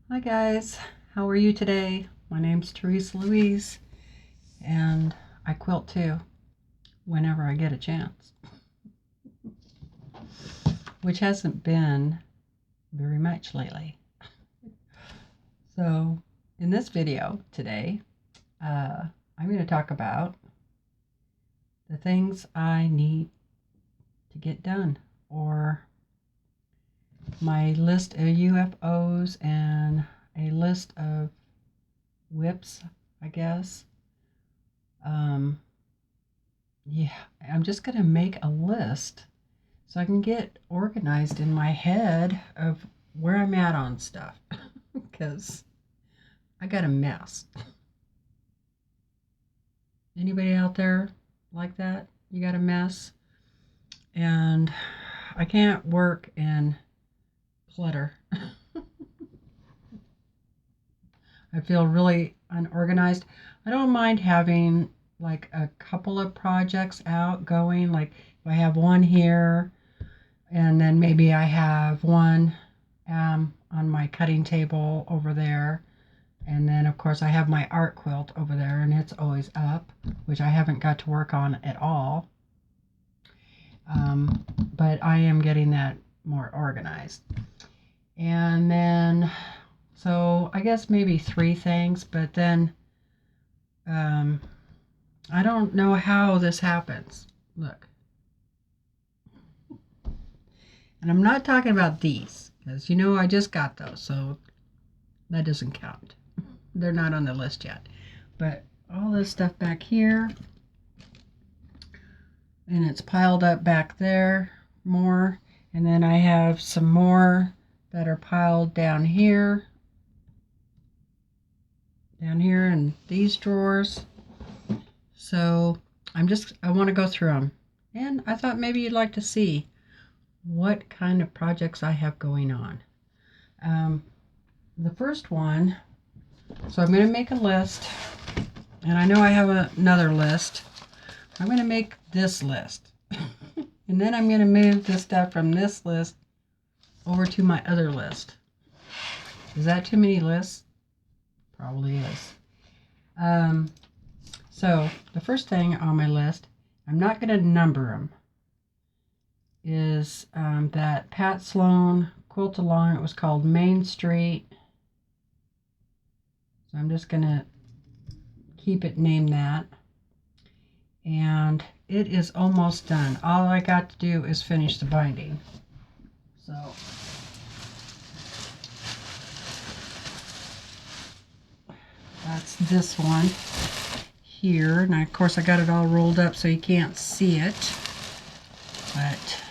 Hi guys, how are you today? My name's Teresa Louise and I quilt too whenever I get a chance, which hasn't been very much lately. So in this video today, I'm going to talk about the things I need to get done, or my list of UFOs and a list of WIPS, I guess. Yeah, I'm just going to make a list so I can get organized in my head of where I'm at on stuff because I got a mess. Anybody out there like that? You got a mess? And I can't work in clutter. I feel really unorganized. I don't mind having like a couple of projects out going, like if I have one here and then maybe I have one on my cutting table over there, and then of course I have my art quilt over there and it's always up, which I haven't got to work on at all, but I am getting that more organized. And then so I guess maybe 3 things, but then I don't know how this happens. Look. And I'm not talking about these, because I just got those, so that doesn't count. They're not on the list yet. But all this stuff back here, and it's piled up back there more. And then I have some more that are piled down here in these drawers. So I want to go through them. And I thought maybe you'd like to see what kind of projects I have going on. The first one, so I'm going to make a list, and I know I have another list. I'm going to make this list, and then I'm going to move the stuff from this list over to my other list. Is that too many lists? Probably is. So the first thing on my list, I'm not going to number them, is that Pat Sloan quilt along. It was called Main Street. So I'm just going to keep it named that. And it is almost done. All I got to do is finish the binding. So that's this one here. And of course I got it all rolled up so you can't see it. But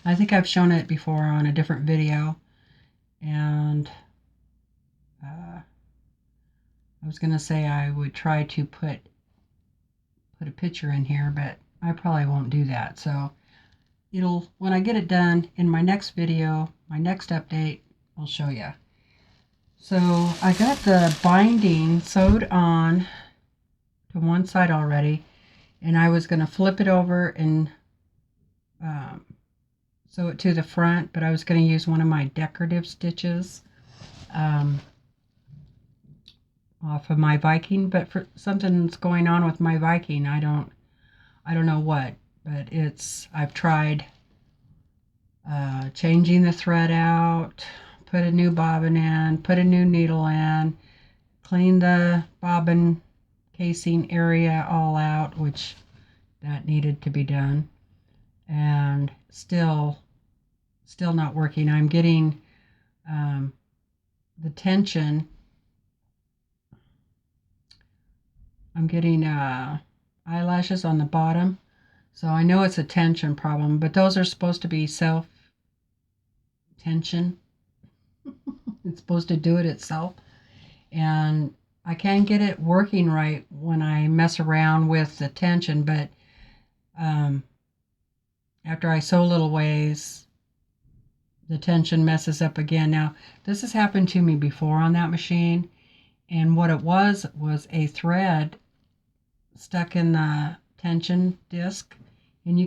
I think I've shown it before on a different video. And I was going to say I would try to put a picture in here, but I probably won't do that. So when I get it done in my next video, my next update, I'll show you. So I got the binding sewed on to one side already, and I was going to flip it over and sew it to the front, but I was going to use one of my decorative stitches off of my Viking, but for something's going on with my Viking. I don't know what, but I've tried changing the thread out, put a new bobbin in, put a new needle in, clean the bobbin casing area all out, which that needed to be done, and still not working. I'm getting the tension. I'm getting eyelashes on the bottom, so I know it's a tension problem, but those are supposed to be self-tension. It's supposed to do it itself, and I can get it working right when I mess around with the tension, but after I sew little ways, the tension messes up again. Now, this has happened to me before on that machine, and what it was a thread stuck in the tension disc, and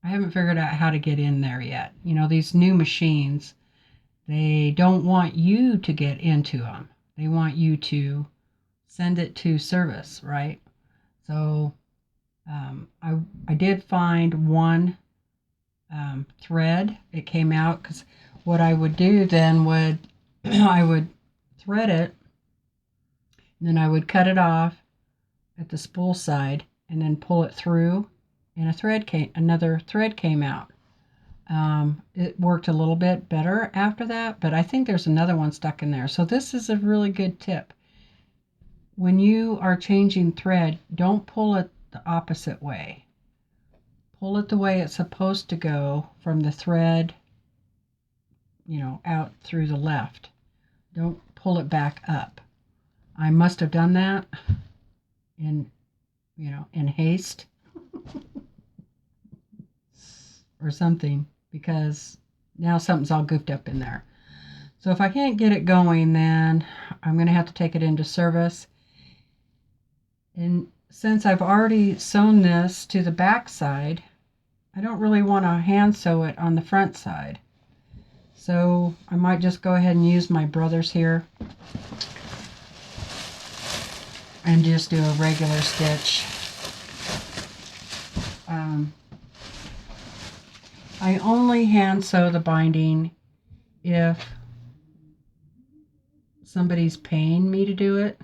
I haven't figured out how to get in there yet. You know, these new machines, they don't want you to get into them. They want you to send it to service, right? So I did find one thread. It came out because what I would do then would I would thread it, and then I would cut it off at the spool side and then pull it through, and another thread came out. It worked a little bit better after that, but I think there's another one stuck in there. So this is a really good tip. When you are changing thread, don't pull it the opposite way. Pull it the way it's supposed to go from the thread, you know, out through the left. Don't pull it back up. I must have done that in haste or something, because now something's all goofed up in there. So if I can't get it going, then I'm going to have to take it into service. And since I've already sewn this to the back side, I don't really want to hand sew it on the front side. So I might just go ahead and use my brother's here and just do a regular stitch. I only hand sew the binding if somebody's paying me to do it.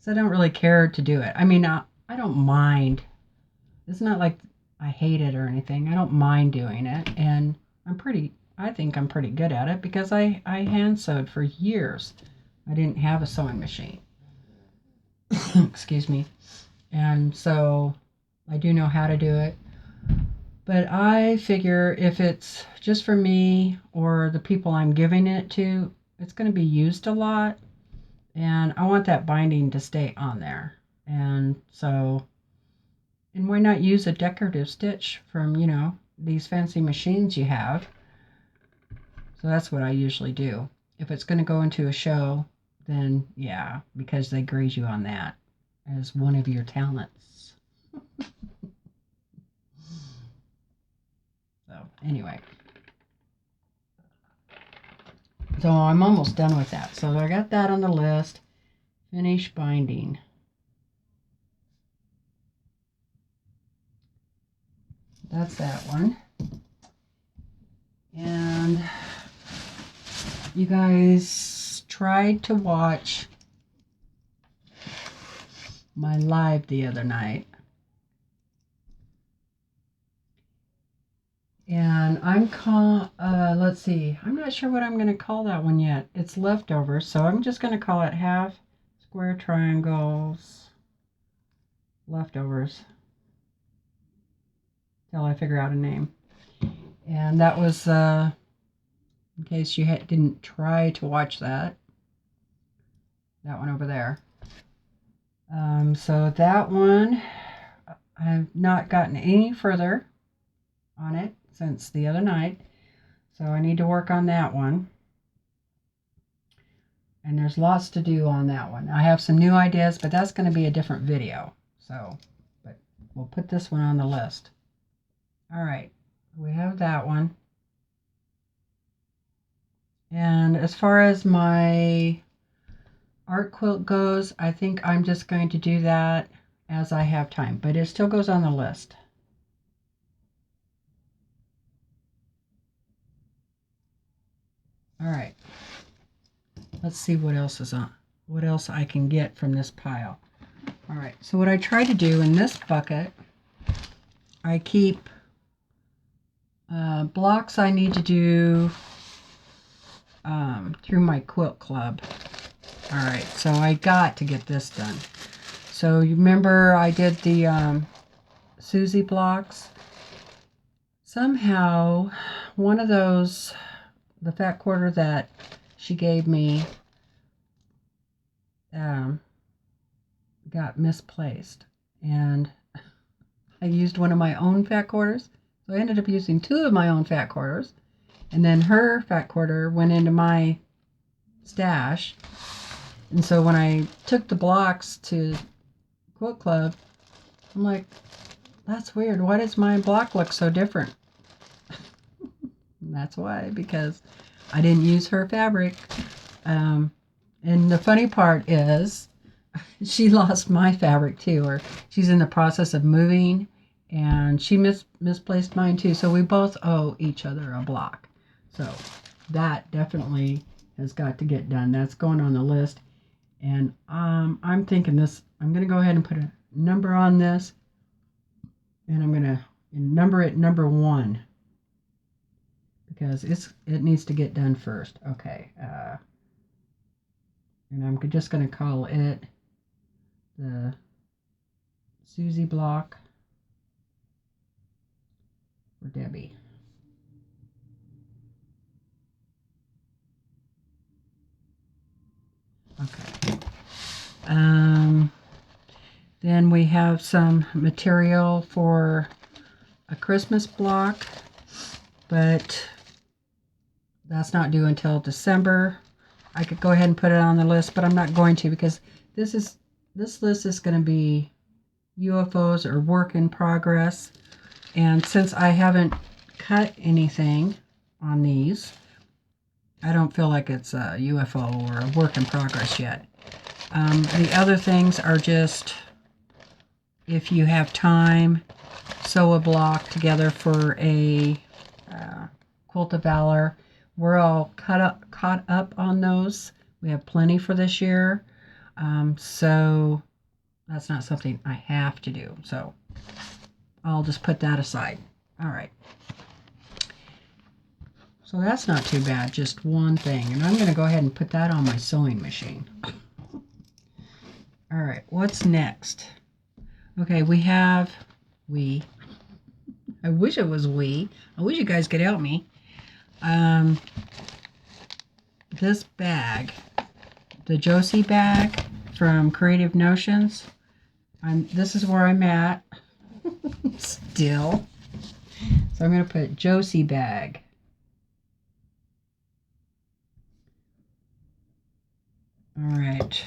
So I don't really care to do it. I mean, I don't mind. It's not like I hate it or anything. I don't mind doing it, and I think I'm pretty good at it because I hand sewed for years. I didn't have a sewing machine. Excuse me. And so I do know how to do it. But I figure if it's just for me or the people I'm giving it to, it's going to be used a lot. And I want that binding to stay on there. And why not use a decorative stitch from, these fancy machines you have? So that's what I usually do. If it's going to go into a show, then yeah, because they grade you on that as one of your talents. So anyway. So I'm almost done with that. So I got that on the list. Finish binding. That's that one. And you guys tried to watch my live the other night. And let's see, I'm not sure what I'm going to call that one yet. It's leftovers, so I'm just going to call it half square triangles leftovers till I figure out a name. And that was, in case you didn't try to watch that one over there. So that one, I've not gotten any further on it since the other night. So I need to work on that one. And there's lots to do on that one. I have some new ideas, but that's going to be a different video. So, but we'll put this one on the list. All right, we have that one. And as far as my art quilt goes, I think I'm just going to do that as I have time, but it still goes on the list. All right, let's see what else is on, what else I can get from this pile. All right, so what I try to do in this bucket, I keep blocks I need to do through my quilt club. All right, so I got to get this done. So you remember I did the Susie blocks? Somehow, one of those, the fat quarter that she gave me, got misplaced. And I used one of my own fat quarters. So I ended up using two of my own fat quarters. And then her fat quarter went into my stash. And so when I took the blocks to Quilt Club, I'm like, that's weird. Why does my block look so different? That's why, because I didn't use her fabric. And the funny part is she lost my fabric too, or she's in the process of moving, and she misplaced mine too. So we both owe each other a block. So that definitely has got to get done. That's going on the list. And I'm thinking this, I'm going to go ahead and put a number on this, and I'm going to number it number 1 because it needs to get done first. Okay. And I'm just going to call it the Susie block for Debbie. Okay. Then we have some material for a Christmas block, but that's not due until December. I could go ahead and put it on the list, but I'm not going to because this list is going to be UFOs or work in progress. And since I haven't cut anything on these, I don't feel like it's a UFO or a work in progress yet. The other things are just, if you have time, sew a block together for a Quilt of Valor. We're all caught up on those. We have plenty for this year. So that's not something I have to do. So I'll just put that aside. All right. So that's not too bad, just one thing. And I'm going to go ahead and put that on my sewing machine. All right, what's next? Okay, I wish it was we. I wish you guys could help me. This bag, the Josie Bag from Creative Notions. This is where I'm at still. So I'm going to put Josie Bag. All right.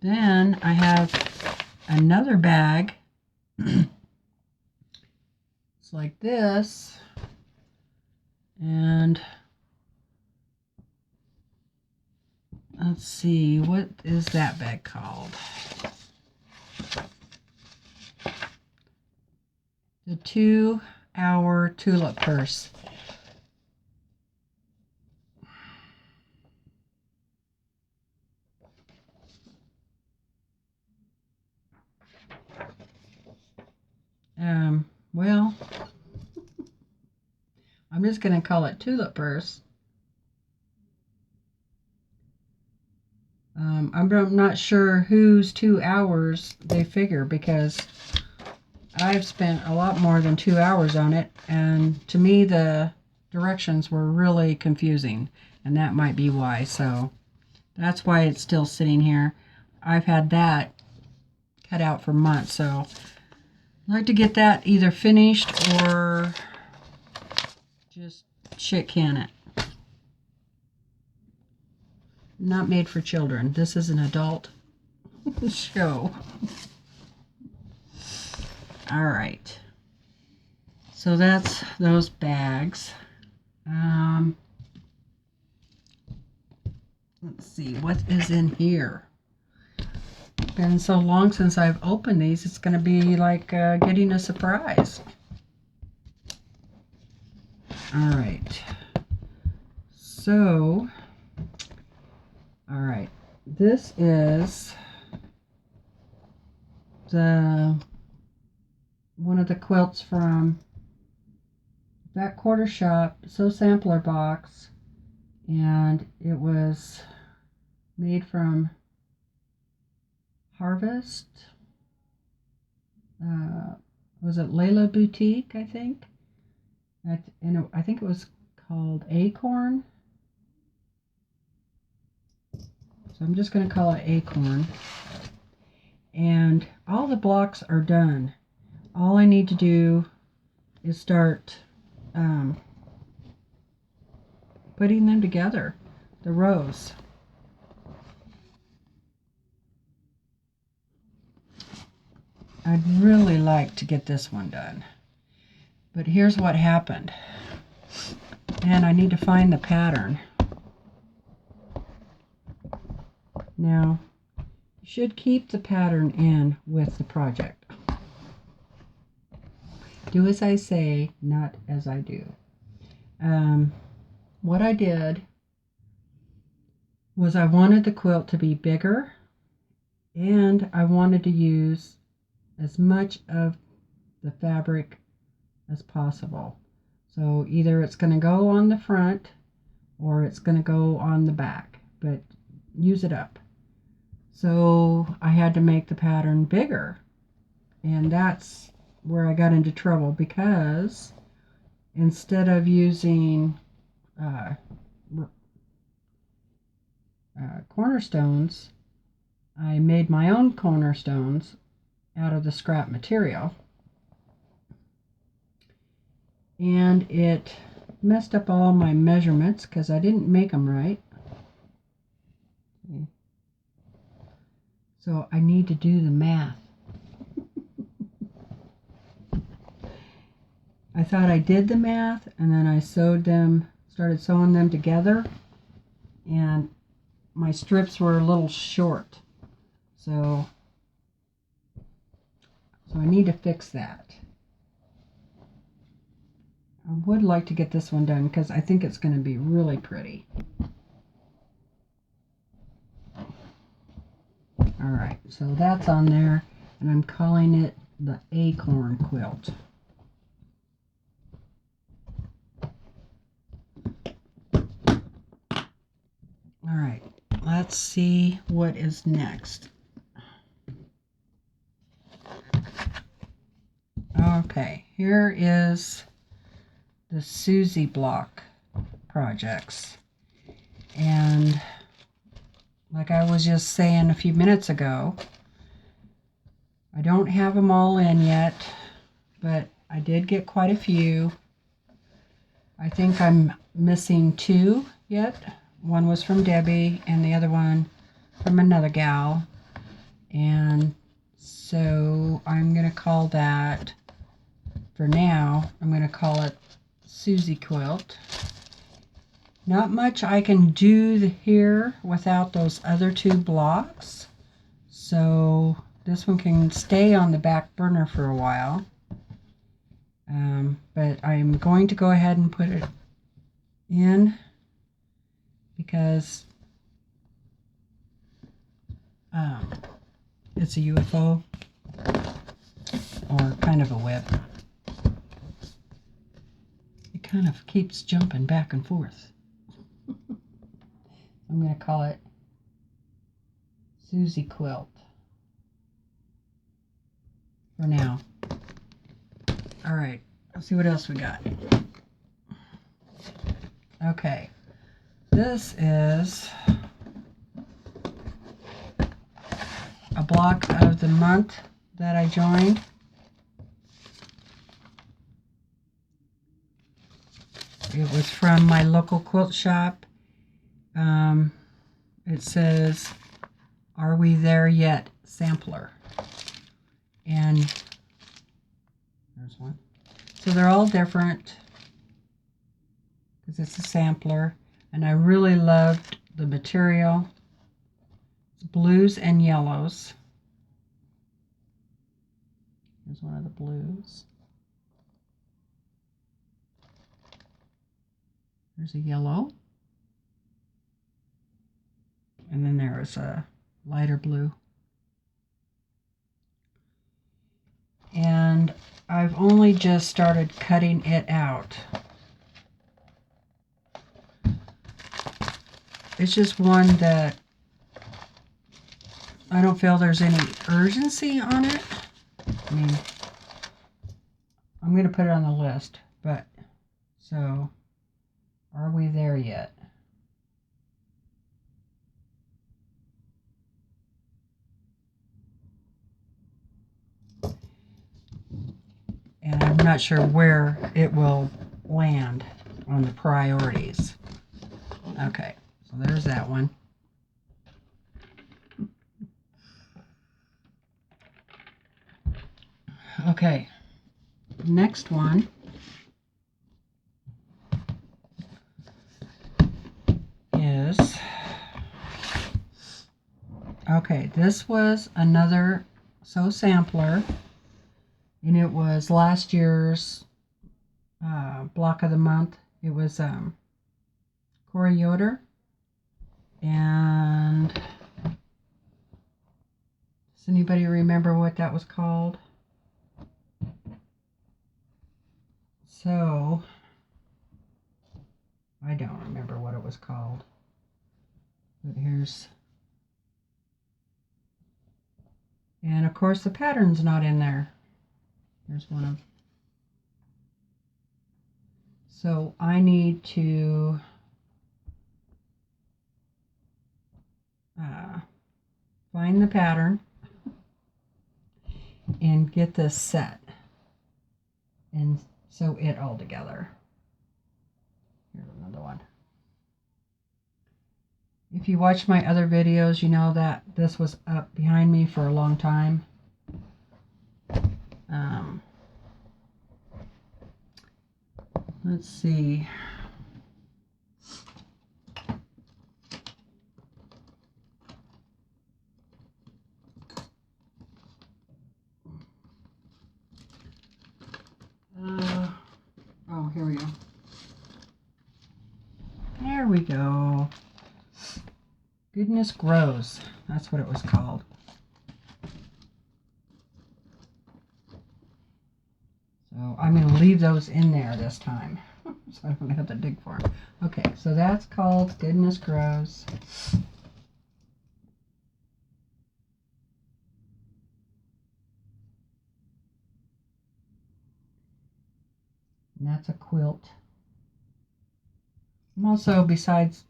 Then I have another bag. It's like this. And let's see, what is that bag called? The 2-hour tulip purse. Well, I'm just going to call it tulip purse. I'm not sure whose 2 hours they figure because I've spent a lot more than 2 hours on it, and to me the directions were really confusing, and that might be why. So that's why it's still sitting here. I've had that cut out for months, so I'd like to get that either finished or just shit can it. Not made for children. This is an adult show. All right. So that's those bags. Let's see, what is in here? It's been so long since I've opened these, it's going to be like getting a surprise. All right. So, all right. This is one of the quilts from that quarter shop sew sampler box, and it was made from Harvest. Was it Layla Boutique, I think? And I think it was called Acorn. So I'm just going to call it Acorn. And all the blocks are done. All I need to do is start putting them together, the rows. I'd really like to get this one done. But here's what happened. And I need to find the pattern. Now, you should keep the pattern in with the project. Do as I say, not as I do. What I did was I wanted the quilt to be bigger, and I wanted to use as much of the fabric as possible. So either it's going to go on the front or it's going to go on the back, but use it up. So I had to make the pattern bigger, and that's where I got into trouble, because instead of using cornerstones, I made my own cornerstones out of the scrap material, and it messed up all my measurements because I didn't make them right. So I need to do the math. I thought I did the math, and then I started sewing them together, and my strips were a little short. So I need to fix that. I would like to get this one done because I think it's going to be really pretty. Alright, so that's on there, and I'm calling it the Acorn Quilt. Alright, let's see what is next. Okay, here is the Susie block projects. And like I was just saying a few minutes ago, I don't have them all in yet, but I did get quite a few. I think I'm missing 2 yet. One was from Debbie and the other one from another gal. And so I'm going to call that, for now, I'm going to call it Susie Quilt. Not much I can do here without those other 2 blocks. So this one can stay on the back burner for a while. But I'm going to go ahead and put it in because it's a UFO, or kind of a whip. It kind of keeps jumping back and forth. I'm going to call it Susie Quilt for now. All right, let's see what else we got. Okay, this is a block of the month that I joined. It was from my local quilt shop. It says, "Are we there yet?" sampler. And there's one. So they're all different because it's a sampler. And I really loved the material. It's blues and yellows. Here's one of the blues. There's a yellow. And then there is a lighter blue. And I've only just started cutting it out. It's just one that I don't feel there's any urgency on it. I mean, I'm going to put it on the list, but so are we there yet? And I'm not sure where it will land on the priorities. Okay, so there's that one. Okay, next one is, okay, this was another sampler, and it was last year's block of the month. It was Corey Yoder, and does anybody remember what that was called? So I don't remember what it was called, but here's, and of course the pattern's not in there. Here's one of, so I need to find the pattern and get this set and sew it all together. Here's another one. If you watch my other videos, you know that this was up behind me for a long time. Let's see. Oh, here we go. There we go. Goodness Grows. That's what it was called. So I'm going to leave those in there this time, so I don't have to dig for them. Okay, so that's called Goodness Grows. And that's a quilt. I'm also, besides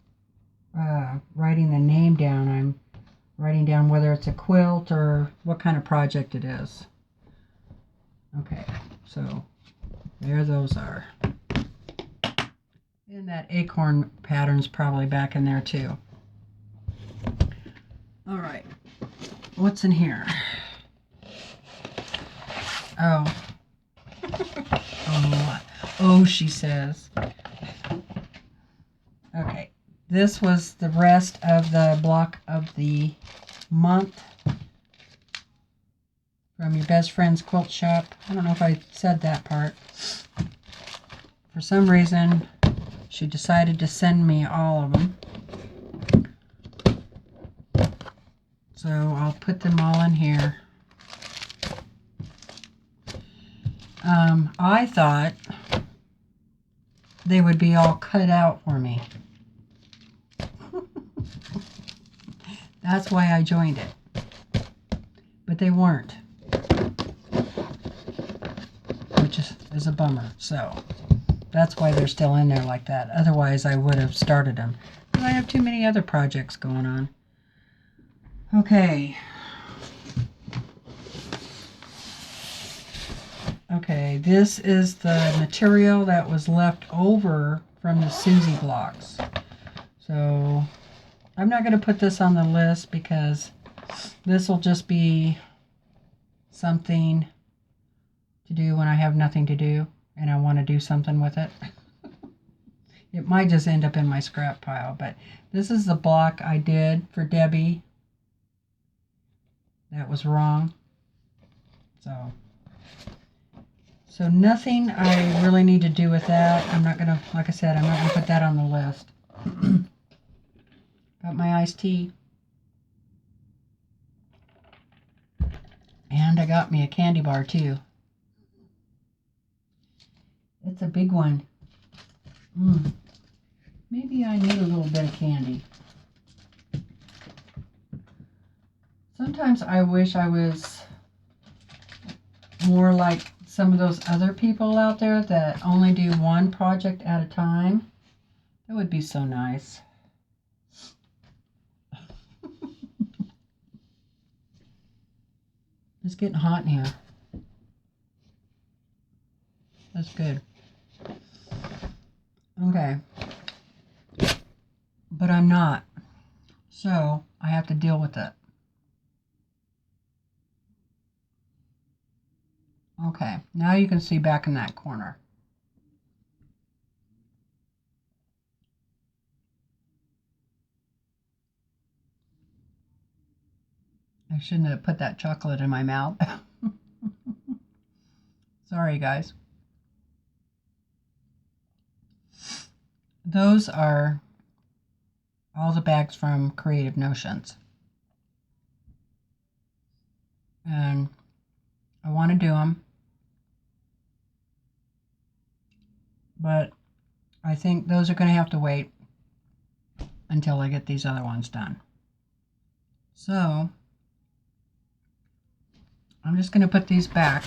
writing the name down, I'm writing down whether it's a quilt or what kind of project it is. Okay, so there those are. And that acorn pattern's probably back in there too. All right, what's in here? Oh. Oh, she says. Okay, this was the rest of the block of the month from your best friend's quilt shop. I don't know if I said that part. For some reason, she decided to send me all of them. So I'll put them all in here. I thought they would be all cut out for me. That's why I joined it. But they weren't. Which is a bummer. So that's why they're still in there like that. Otherwise I would have started them. But I have too many other projects going on. Okay. Okay, this is the material that was left over from the Susie blocks. So I'm not going to put this on the list because this will just be something to do when I have nothing to do and I want to do something with it. It might just end up in my scrap pile, but this is the block I did for Debbie. That was wrong. So nothing I really need to do with that. I'm not going to, like I said, I'm not going to put that on the list. Got my iced tea. And I got me a candy bar too. It's a big one. Maybe I need a little bit of candy. Sometimes I wish I was more like some of those other people out there that only do one project at a time. That would be so nice. It's getting hot in here. That's good. Okay. But I'm not. So I have to deal with it. Okay, now you can see back in that corner. I shouldn't have put that chocolate in my mouth. Sorry, guys. Those are all the bags from Creative Notions. And I want to do them, but I think those are going to have to wait until I get these other ones done. So I'm just going to put these back.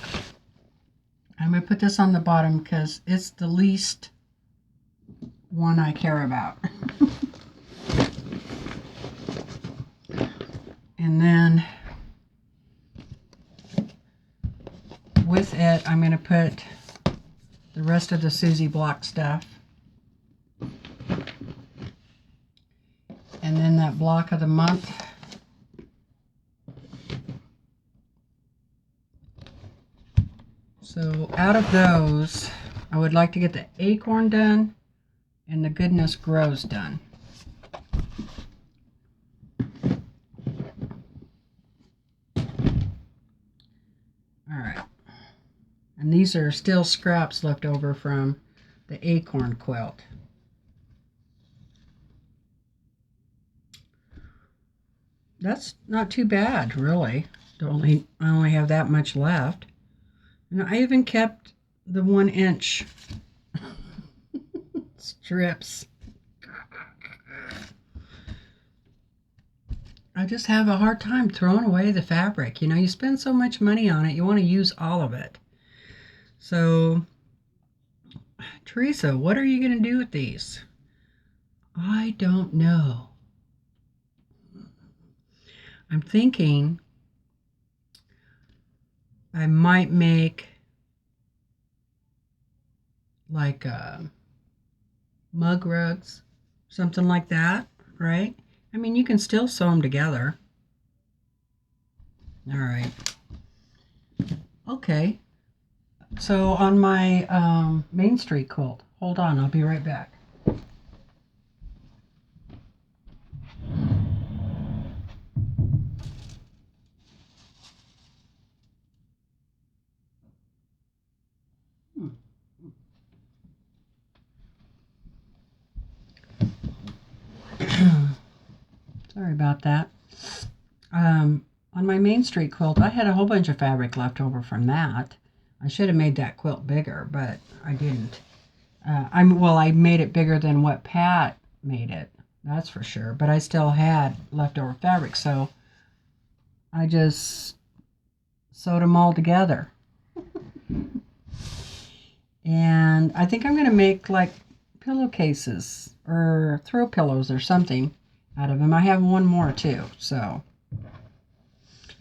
I'm going to put this on the bottom because it's the least one I care about. And then with it, I'm going to put the rest of the Susie block stuff. And then that block of the month. So out of those, I would like to get the acorn done and the goodness grows done. All right. And these are still scraps left over from the acorn quilt. That's not too bad, really. I only have that much left. And I even kept the 1-inch strips. I just have a hard time throwing away the fabric. You know, you spend so much money on it, you want to use all of it. So, Teresa, what are you going to do with these? I don't know. I'm thinking I might make like mug rugs, something like that, right? I mean, you can still sew them together. All right. Okay. So on my Main Street quilt, hold on, I'll be right back. Sorry about that. On my Main Street quilt, I had a whole bunch of fabric left over from that. I should have made that quilt bigger, but I didn't. I made it bigger than what Pat made it, that's for sure. But I still had leftover fabric, so I just sewed them all together. And I think I'm going to make like pillowcases or throw pillows or something out of them. I have one more too, so.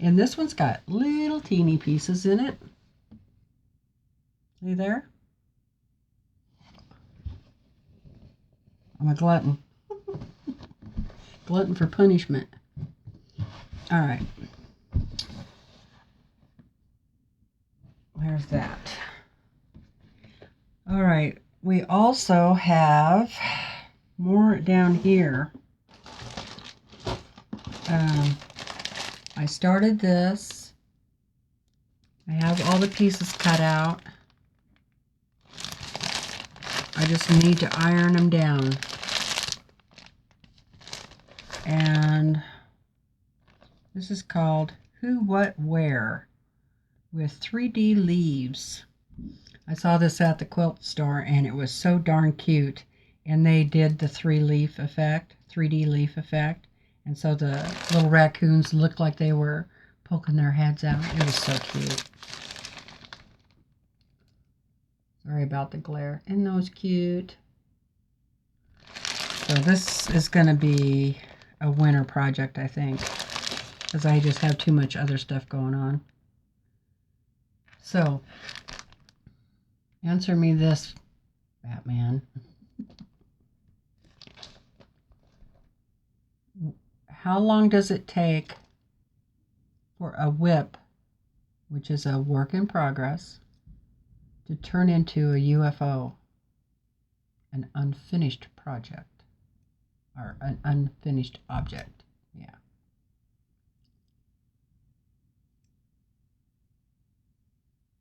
And this one's got little teeny pieces in it. See there? I'm a glutton. Glutton for punishment. All right. There's that. All right. We also have more down here. I started this. I have all the pieces cut out. I just need to iron them down. And this is called Who, What, Where with 3D leaves. I saw this at the quilt store and it was so darn cute. And they did the 3D leaf effect. And so the little raccoons looked like they were poking their heads out. It was so cute. Sorry about the glare. Isn't those cute? So this is going to be a winter project, I think, because I just have too much other stuff going on. So, answer me this, Batman. How long does it take for a WIP, which is a work in progress, to turn into a UFO, an unfinished project, or an unfinished object. Yeah.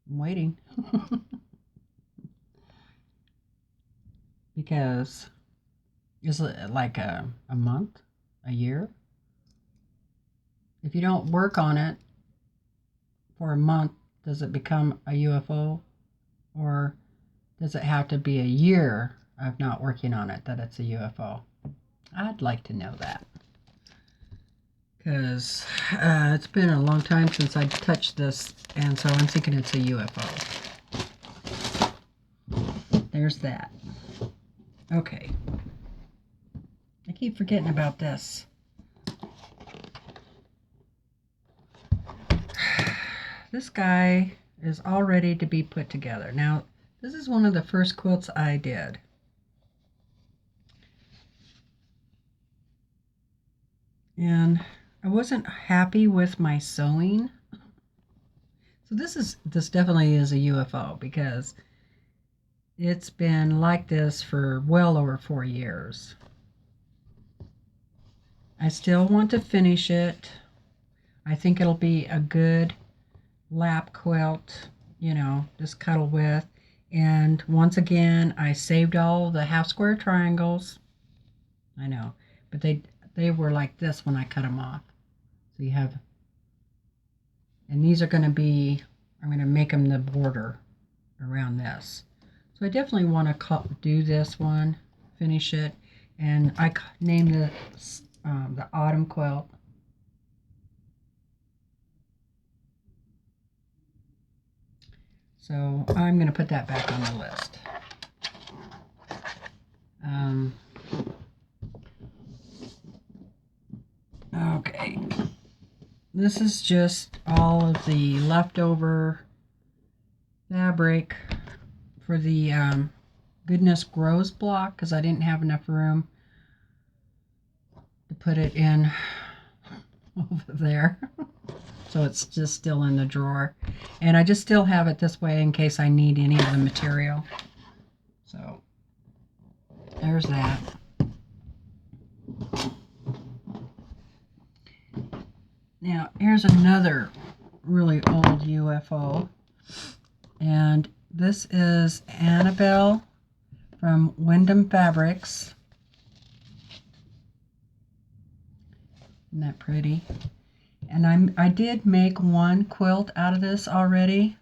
I'm waiting. Because is it like a month, a year? If you don't work on it for a month, does it become a UFO? Or does it have to be a year of not working on it that it's a UFO? I'd like to know that. Because it's been a long time since I touched this, and so I'm thinking it's a UFO. There's that. Okay. I keep forgetting about this. This guy is all ready to be put together. Now, this is one of the first quilts I did. And I wasn't happy with my sewing. So this definitely is a UFO because it's been like this for well over 4 years. I still want to finish it. I think it'll be a good lap quilt, just cuddle with. And once again, I saved all the half square triangles. I know, but they were like this when I cut them off. So you have, and these are going to be, I'm going to make them the border around this. So I definitely want to do this one, finish it, and I named this the autumn quilt. So I'm going to put that back on the list. Okay. This is just all of the leftover fabric for the Goodness Grows block because I didn't have enough room to put it in over there. So it's just still in the drawer. And I just still have it this way in case I need any of the material. So there's that. Now here's another really old UFO. And this is Annabelle from Wyndham Fabrics. Isn't that pretty? And I did make one quilt out of this already,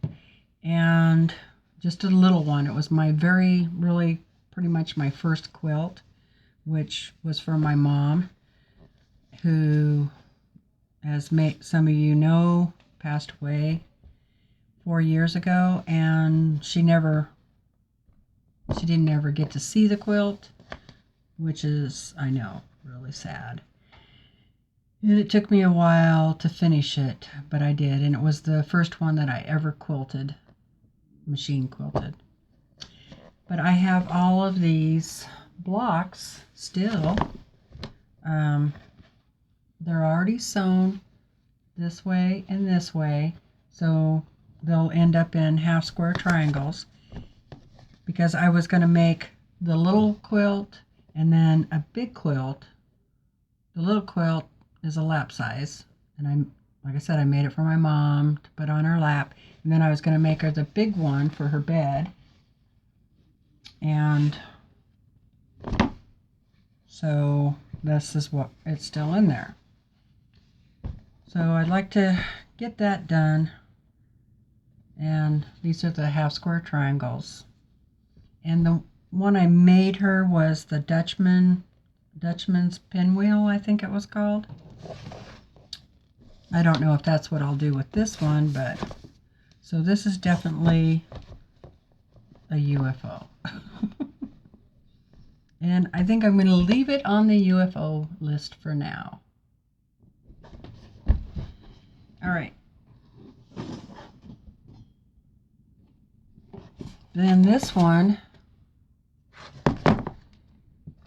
and just a little one. It was my really pretty much my first quilt, which was for my mom, who, as some of you know, passed away 4 years ago, and she didn't ever get to see the quilt, which is, I know, really sad. And it took me a while to finish it, but I did, and it was the first one that I ever quilted, machine quilted. But I have all of these blocks still. They're already sewn this way and this way, so they'll end up in half square triangles, because I was going to make the little quilt and then a big quilt. The little quilt is a lap size, and like I said, I made it for my mom to put on her lap, and then I was going to make her the big one for her bed. And so this is what it's still in there. So I'd like to get that done, and these are the half square triangles. And the one I made her was the Dutchman's pinwheel, I think it was called. I don't know if that's what I'll do with this one, but so this is definitely a UFO. And I think I'm going to leave it on the UFO list for now. All right. Then this one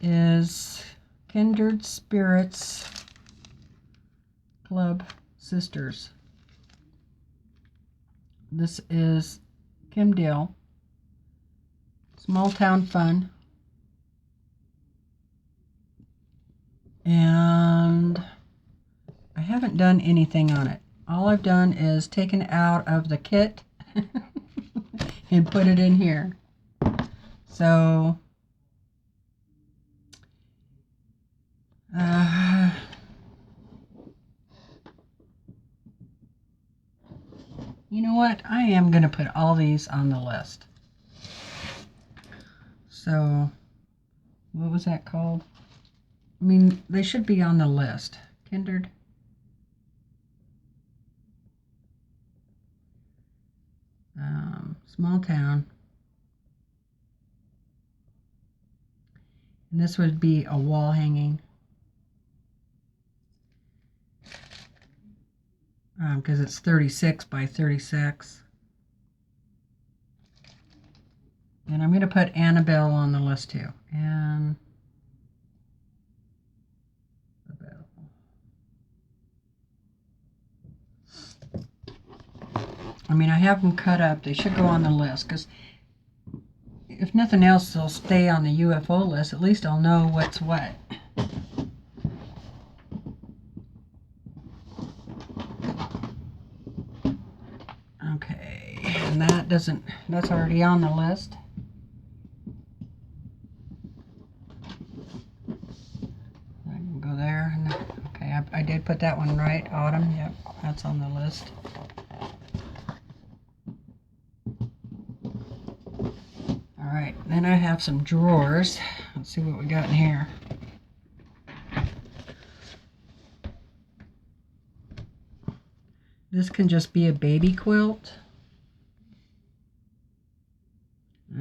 is Kindred Spirits Club Sisters. This is Kim Deal, Small Town Fun. And I haven't done anything on it. All I've done is taken it out of the kit and put it in here. So you know what? I am going to put all these on the list. So, what was that called? I mean, they should be on the list. Kindred. Small Town. And this would be a wall hanging. Because it's 36 by 36. And I'm going to put Annabelle on the list too. Annabelle. I mean, I have them cut up. They should go on the list because if nothing else, they'll stay on the UFO list. At least I'll know what's what. Okay, and that's already on the list. I can go there. Okay, I did put that one right. Autumn, yep, that's on the list. All right, then I have some drawers. Let's see what we got in here. This can just be a baby quilt.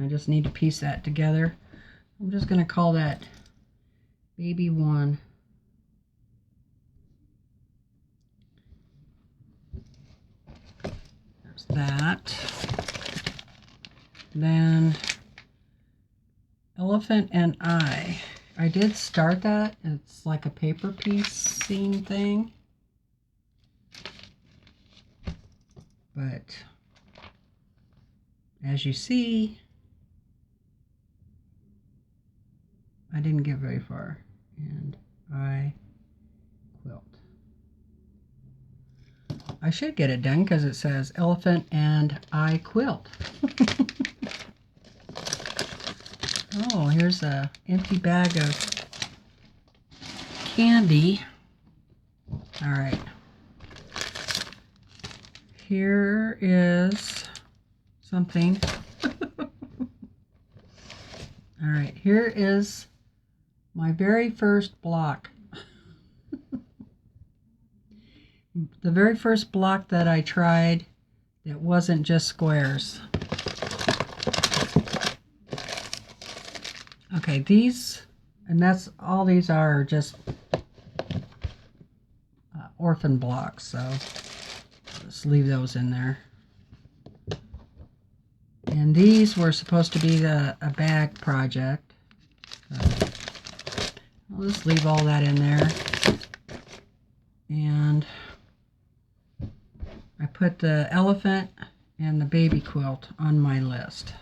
I just need to piece that together. I'm just going to call that baby 1. There's that. Then Elephant and I did start that. It's like a paper piecing thing. But as you see, I didn't get very far. And I quilt. I should get it done because it says Elephant and I quilt. Oh, here's a empty bag of candy. All right. Here is something. All right, here is my very first block. The very first block that I tried that wasn't just squares. Okay, these, and that's all these are just orphan blocks, so let's leave those in there. And these were supposed to be a bag project. I'll just leave all that in there. And I put the elephant and the baby quilt on my list.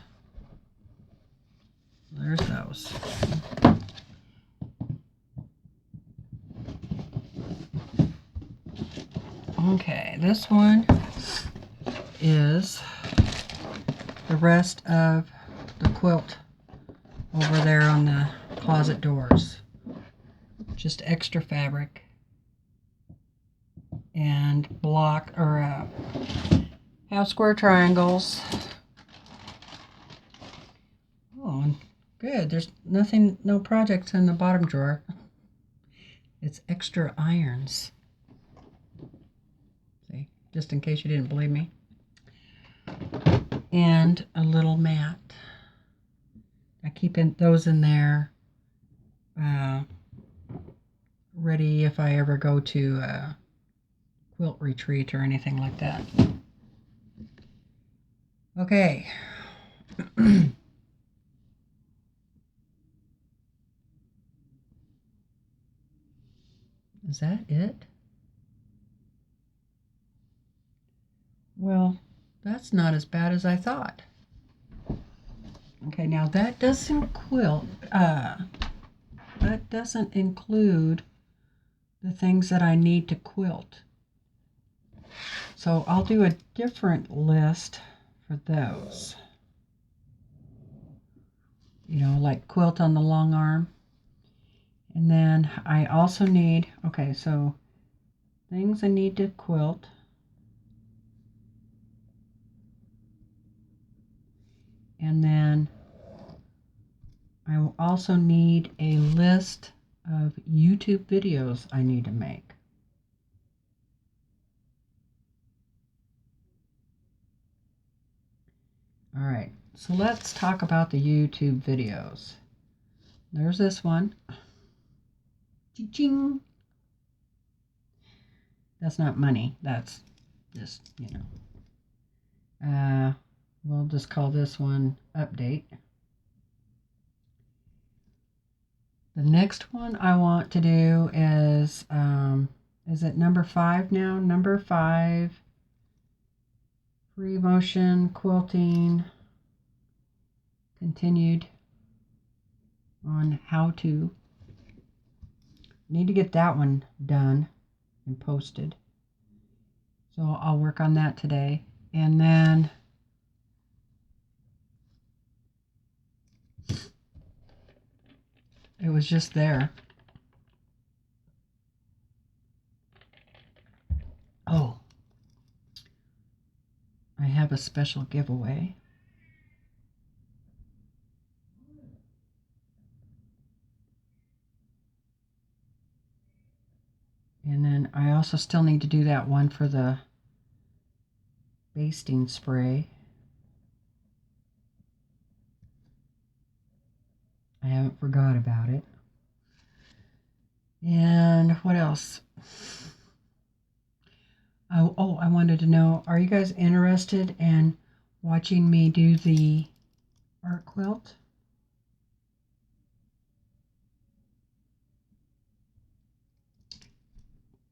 There's those. Okay, this one is the rest of the quilt over there on the closet doors. Just extra fabric and block or half square triangles. Oh, good. There's nothing, no projects in the bottom drawer. It's extra irons. See, just in case you didn't believe me. And a little mat. I keep those in there, ready if I ever go to a quilt retreat or anything like that. Okay. Is that it? Well, that's not as bad as I thought. Okay, now that doesn't that doesn't include the things that I need to quilt. So I'll do a different list for those. You know, like quilt on the long arm. And then I also need, okay, so things I need to quilt. And then I will also need a list of YouTube videos I need to make. All right, so let's talk about the YouTube videos. There's this one. Ching. That's not money. That's just, you know. We'll just call this one update. The next one I want to do is it number 5 now? Number 5, free motion quilting, continued on how to. Need to get that one done and posted. So I'll work on that today. And then it was just there. Oh, I have a special giveaway. And then I also still need to do that one for the basting spray. I haven't forgot about it. And what else? Oh, I wanted to know, are you guys interested in watching me do the art quilt?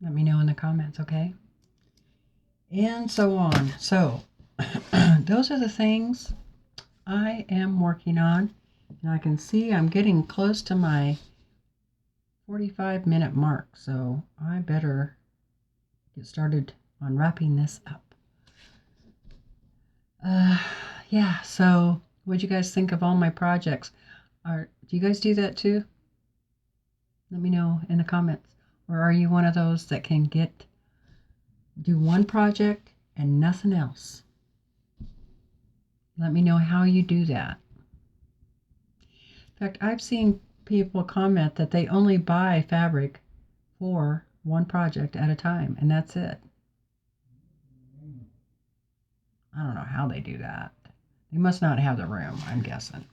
Let me know in the comments, okay? And so on. So, those are the things I am working on. And I can see I'm getting close to my 45-minute mark. So, I better get started on wrapping this up. Yeah, so what'd you guys think of all my projects? Do you guys do that too? Let me know in the comments. Or are you one of those that can do one project and nothing else? Let me know how you do that. In fact, I've seen people comment that they only buy fabric for one project at a time, and that's it. I don't know how they do that. They must not have the room, I'm guessing.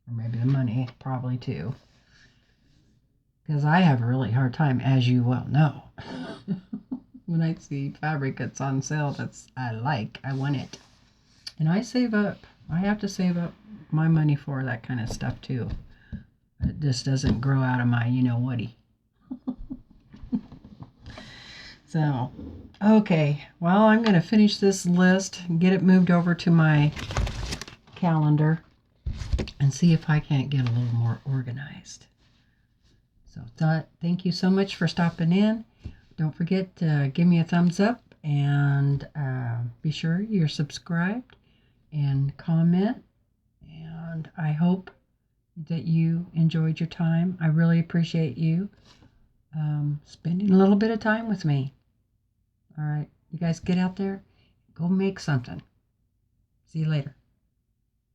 Or maybe the money, probably too. Because I have a really hard time, as you well know. When I see fabric that's on sale I want it. And I save up. I have to save up my money for that kind of stuff too. It just doesn't grow out of my you-know-whaty. So, okay. Well, I'm going to finish this list and get it moved over to my calendar and see if I can't get a little more organized. So, thank you so much for stopping in. Don't forget to give me a thumbs up and be sure you're subscribed and comment. And I hope that you enjoyed your time. I really appreciate you spending a little bit of time with me. All right, you guys get out there, go make something. See you later.